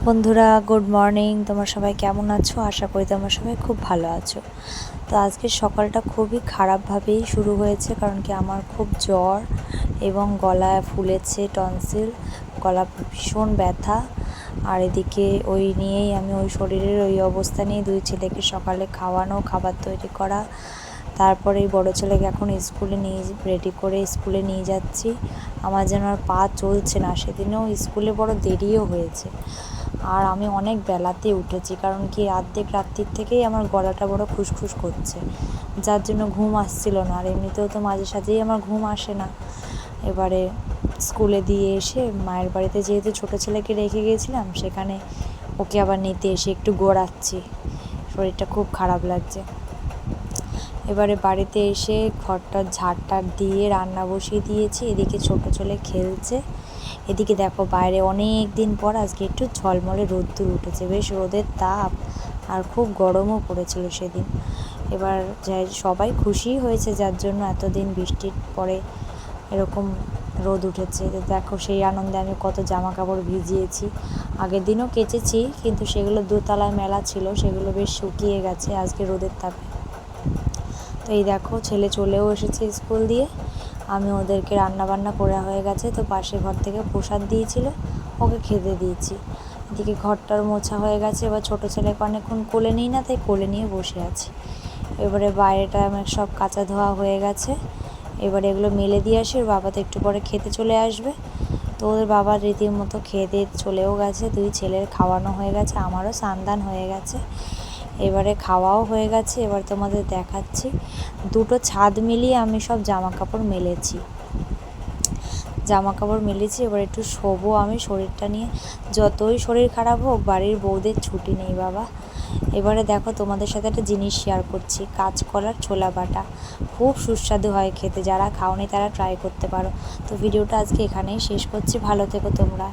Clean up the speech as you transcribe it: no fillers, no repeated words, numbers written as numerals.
বন্ধুরা good morning. তোমরা সবাই কেমন আছো? আশা করি তোমরা সবাই খুব ভালো আছো। তো আজকের সকালটা খুবই খারাপভাবেই শুরু হয়েছে, কারণ কি আমার খুব জ্বর এবং গলা ফুলেছে, টনসিল, গলা ভীষণ ব্যথা। আর এদিকে ওই নিয়েই আমি ওই শরীরের ওই অবস্থা নিয়ে দুই ছেলেকে সকালে খাওয়ানো, খাবার তৈরি করা, তারপরে এই বড়ো ছেলেকে এখন স্কুলে নিয়ে রেডি করে স্কুলে নিয়ে যাচ্ছি। আমার যেন আর পা চলছে না। সেদিনেও স্কুলে বড় দেরিও হয়েছে, আর আমি অনেক বেলাতে উঠেছি, কারণ কি অর্ধেক রাত্রির থেকেই আমার গলাটা বড় খুসখুস করছে, যার জন্য ঘুম আসছিল না। আর এমনিতেও তো মাঝে সাঝেই আমার ঘুম আসে না। এবারে স্কুলে দিয়ে এসে মায়ের বাড়িতে যেহেতু ছোটো ছেলেকে রেখে গিয়েছিলাম, সেখানে ওকে আবার নিতে এসে একটু গোড়াচ্ছি, শরীরটা খুব খারাপ লাগছে। এবারে বাড়িতে এসে ঘরটা ঝাড়টার দিয়ে রান্না বসিয়ে দিয়েছি। এদিকে ছোটো ছেলে খেলছে, এদিকে দেখো বাইরে অনেক দিন পর আজকে একটু ঝলমলে রোদ্দুর উঠেছে, বেশ রোদের তাপ, আর খুব গরমও পড়েছিল সেদিন। এবার সবাই খুশি হয়েছে, যার জন্য এতদিন বৃষ্টির পরে এরকম রোদ উঠেছে। তো দেখো সেই আনন্দে আমি কত জামা কাপড় ভিজিয়েছি। আগের দিনও কেচেছি, কিন্তু সেগুলো দোতলায় মেলা ছিল, সেগুলো বেশ শুকিয়ে গেছে আজকে রোদের তাপে। তো এই দেখো ছেলে চলেও এসেছে স্কুল দিয়ে, আমি ওদেরকে রান্না বান্না করে হয়ে গেছে। তো পাশের ঘর থেকে প্রসাদ দিয়েছিল, ওকে খেতে দিয়েছি। এদিকে ঘরটার মোছা হয়ে গেছে। এবার ছোটো ছেলেকে অনেকক্ষণ কোলে নিই না, তাই কোলে নিয়ে বসে আছি। এবারে বাইরেটা আমার সব কাঁচা ধোয়া হয়ে গেছে। এবারে এগুলো মেলে দিয়ে আসি, ওর বাবা তো একটু পরে খেতে চলে আসবে। তো ওদের বাবা রীতিমতো খেয়ে দিয়ে চলেও গেছে, দুই ছেলের খাওয়ানো হয়ে গেছে, আমারও স্নান হয়ে গেছে, এবারে খাওয়াও হয়ে গেছে। এবার তোমাদের দেখাচ্ছি, দুটো ছাদ মিলিয়ে আমি সব জামা কাপড় মেলেছি। এবার একটু শোবো আমি শরীরটা নিয়ে। যতই শরীর খারাপ হোক, বাড়ির বউদের ছুটি নেই বাবা। এবারে দেখো তোমাদের সাথে একটা জিনিস শেয়ার করছি, কাঁচকলার ছোলা বাটা, খুব সুস্বাদু হয় খেতে। যারা খাওনি তারা ট্রাই করতে পারো। তো ভিডিওটা আজকে এখানেই শেষ করছি, ভালো থেকো তোমরা।